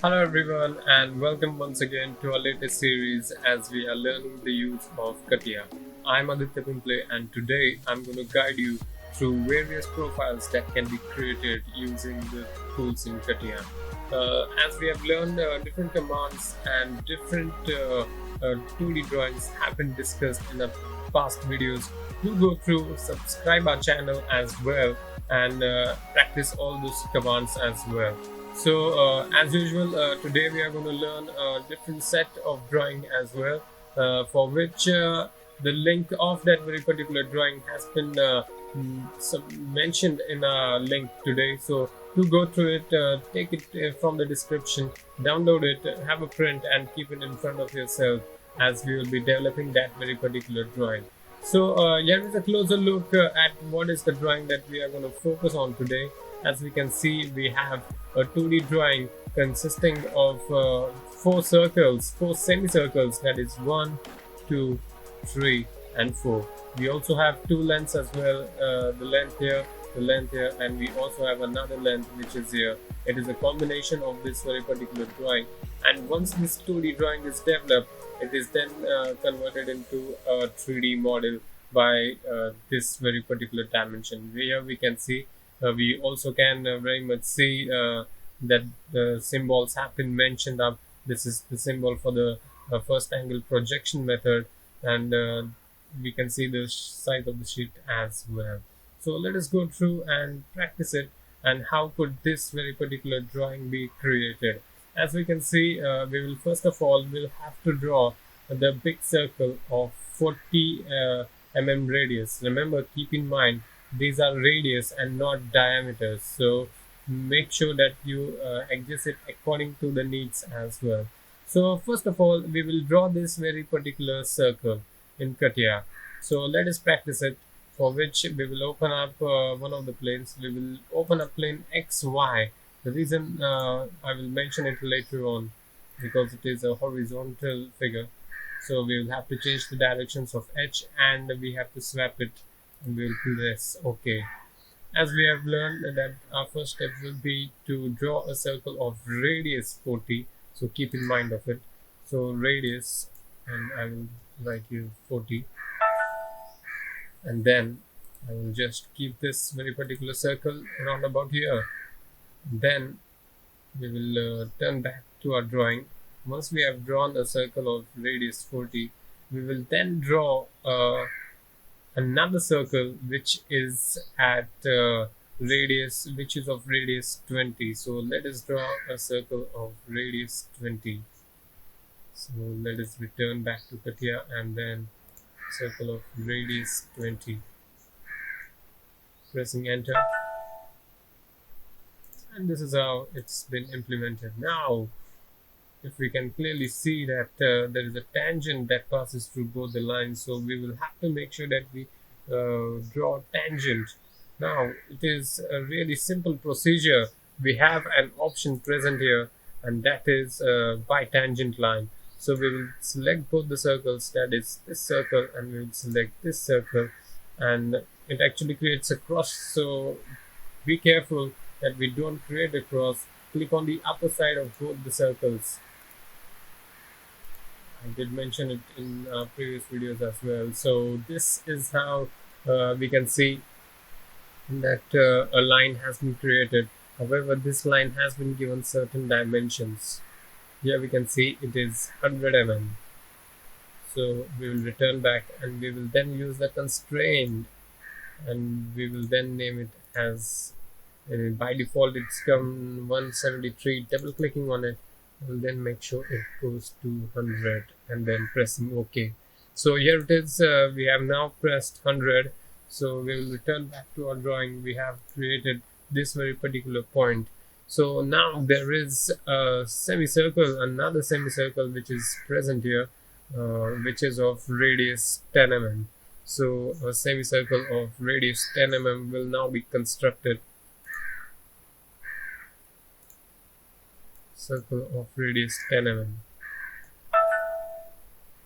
Hello everyone and welcome once again to our latest series as we are learning the use of CATIA. I'm Aditya Pimpale and today I'm going to guide you through various profiles that can be created using the tools in CATIA. As we have learned, different commands and different 2D drawings have been discussed in the past videos. Do go through, subscribe our channel as well and practice all those commands as well. So, as usual, today we are going to learn a different set of drawing as well, for which the link of that very particular drawing has been mentioned in a link today. So, to go through it, take it from the description, download it, have a print, and keep it in front of yourself as we will be developing that very particular drawing. So, here is a closer look at what is the drawing that we are going to focus on today. As we can see, we have a 2D drawing consisting of four circles, four semicircles, that is 1, 2, 3, and 4. We also have two lengths as well, the length here, the length here, and we also have another length which is here. It is a combination of this very particular drawing, and once this 2D drawing is developed, it is then converted into a 3D model by this very particular dimension. Here we can see we also can very much see that the symbols have been mentioned up. This is the symbol for the first angle projection method, and we can see the size of the sheet as well. So let us go through and practice it, and how could this very particular drawing be created. As we can see, we will first of all will have to draw the big circle of 40 mm radius. Remember, keep in mind these are radius and not diameters, so make sure that you adjust it according to the needs as well. So first of all, we will draw this very particular circle in CATIA. So let us practice it, for which we will open up one of the planes. We will open up plane XY. The reason I will mention it later on, because it is a horizontal figure, so we will have to change the directions of H and we have to swap it, and we will press OK. As we have learned that our first step will be to draw a circle of radius 40, so keep in mind of it. So radius, and I will write here 40, and then I will just keep this very particular circle around about here. Then we will turn back to our drawing. Once we have drawn a circle of radius 40, we will then draw another circle which is at radius, which is of radius 20. So let us draw a circle of radius 20. So let us return back to CATIA and then circle of radius 20. Pressing enter, and this is how it's been implemented. Now, if we can clearly see that there is a tangent that passes through both the lines, so we will have to make sure that we draw tangent. Now, it is a really simple procedure. We have an option present here, and that is by tangent line. So we will select both the circles, that is this circle, and we will select this circle, and it actually creates a cross. So be careful that we don't create a cross. Click on the upper side of both the circles. I did mention it in previous videos as well. So this is how we can see that a line has been created. However, this line has been given certain dimensions. Here we can see it is 100 mm. So we will return back, and we will then use the constraint, and we will then name it as by default it's come 173. Double clicking on it will then make sure it goes to 100, and then pressing OK. So here it is. We have now pressed 100. So we will return back to our drawing. We have created this very particular point. So now there is a semicircle, another semicircle which is present here, which is of radius 10 mm. So a semicircle of radius 10 mm will now be constructed. Circle of radius 10 mm.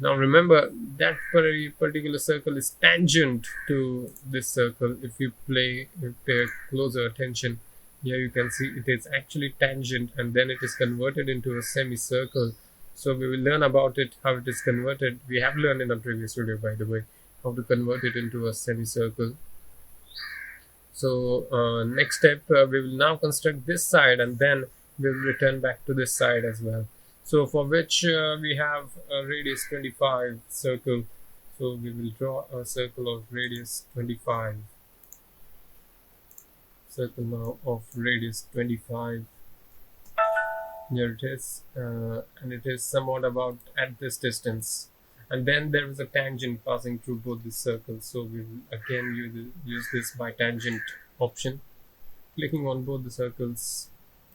Now remember that very particular circle is tangent to this circle. If you pay closer attention, Here you can see it is actually tangent, and then it is converted into a semicircle. So we will learn about it, how it is converted. We have learned in the previous video, by the way, how to convert it into a semicircle. So next step, we will now construct this side, and then we will return back to this side as well. So for which we have a radius 25 circle. So we will draw a circle of radius 25. Circle now of radius 25. Here it is, and it is somewhat about at this distance. And then there is a tangent passing through both the circles. So we will again use this by tangent option, clicking on both the circles,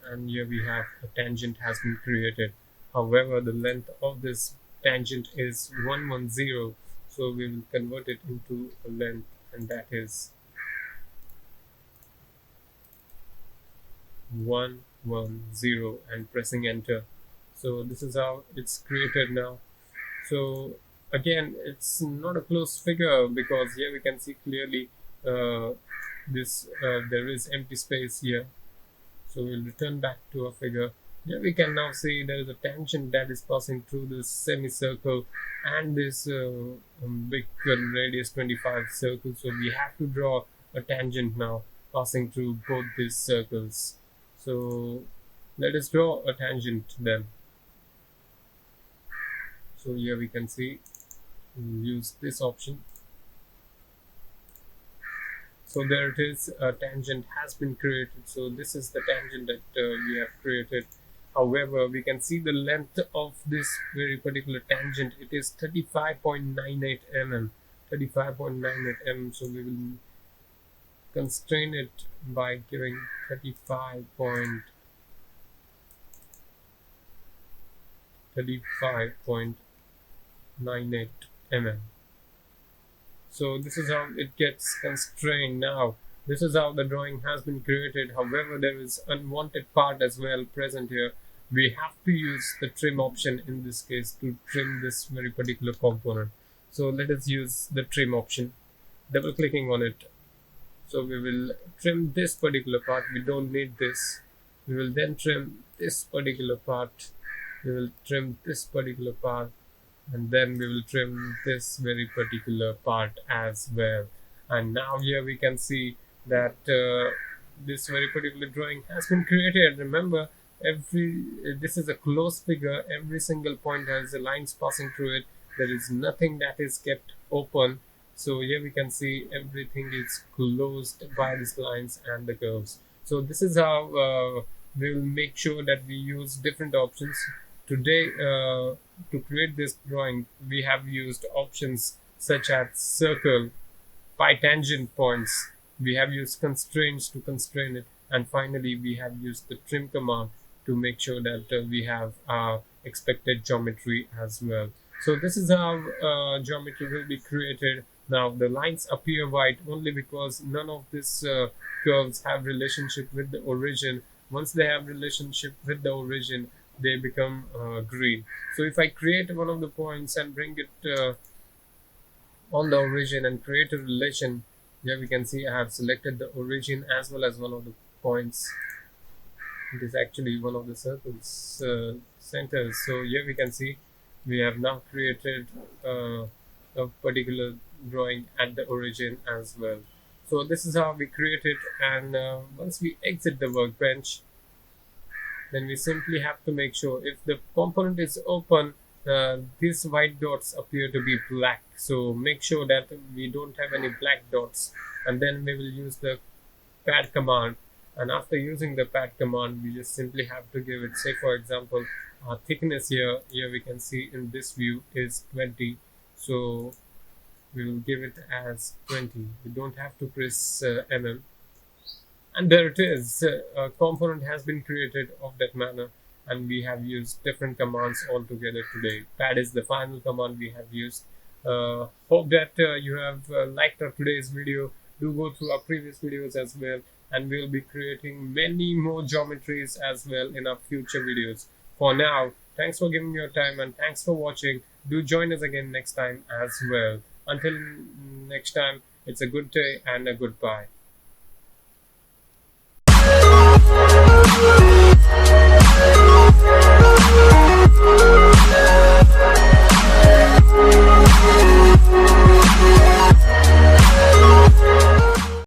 and here we have a tangent has been created. However, the length of this tangent is 110, so we will convert it into a length, and that is 110, and pressing enter. So this is how it's created now. So again, it's not a close figure, because here we can see clearly there is empty space here. So we'll return back to a figure. Here we can now see there is a tangent that is passing through this semicircle and this big radius 25 circle. So we have to draw a tangent now passing through both these circles. So let us draw a tangent then. So here we can see, we'll use this option. So there it is, a tangent has been created. So this is the tangent that we have created. However, we can see the length of this very particular tangent. It is 35.98 mm. 35.98 mm. So we will constrain it by giving 35.98 mm. So this is how it gets constrained now. This is how the drawing has been created. However, there is unwanted part as well present here. We have to use the trim option in this case to trim this very particular component. So let us use the trim option, double clicking on it. So we will trim this particular part. We don't need this. We will then trim this particular part. We will trim this particular part, and then we will trim this very particular part as well. And now here we can see that this very particular drawing has been created. Remember, this is a closed figure. Every single point has the lines passing through it. There is nothing that is kept open. So here we can see everything is closed by these lines and the curves. So this is how we will make sure that we use different options. Today, to create this drawing, we have used options such as circle, by tangent points. We have used constraints to constrain it, and finally we have used the trim command to make sure that we have our expected geometry as well. So this is how geometry will be created. Now the lines appear white only because none of these curves have relationship with the origin. Once they have relationship with the origin, they become green. So if I create one of the points and bring it on the origin and create a relation, here we can see I have selected the origin as well as one of the points. It is actually one of the circles centers. So here we can see we have now created a particular drawing at the origin as well. So this is how we create it, and once we exit the workbench, then we simply have to make sure if the component is open, these white dots appear to be black. So make sure that we don't have any black dots, and then we will use the pad command. And after using the pad command, we just simply have to give it, say for example, our thickness here we can see in this view is 20. So we will give it as 20. We don't have to press mm. And there it is. A component has been created of that manner, and we have used different commands altogether today. Pad is the final command we have used. Hope that you have liked our today's video. Do go through our previous videos as well, and we'll be creating many more geometries as well in our future videos. For now, thanks for giving me your time, and thanks for watching. Do join us again next time as well. Until next time, it's a good day and a goodbye.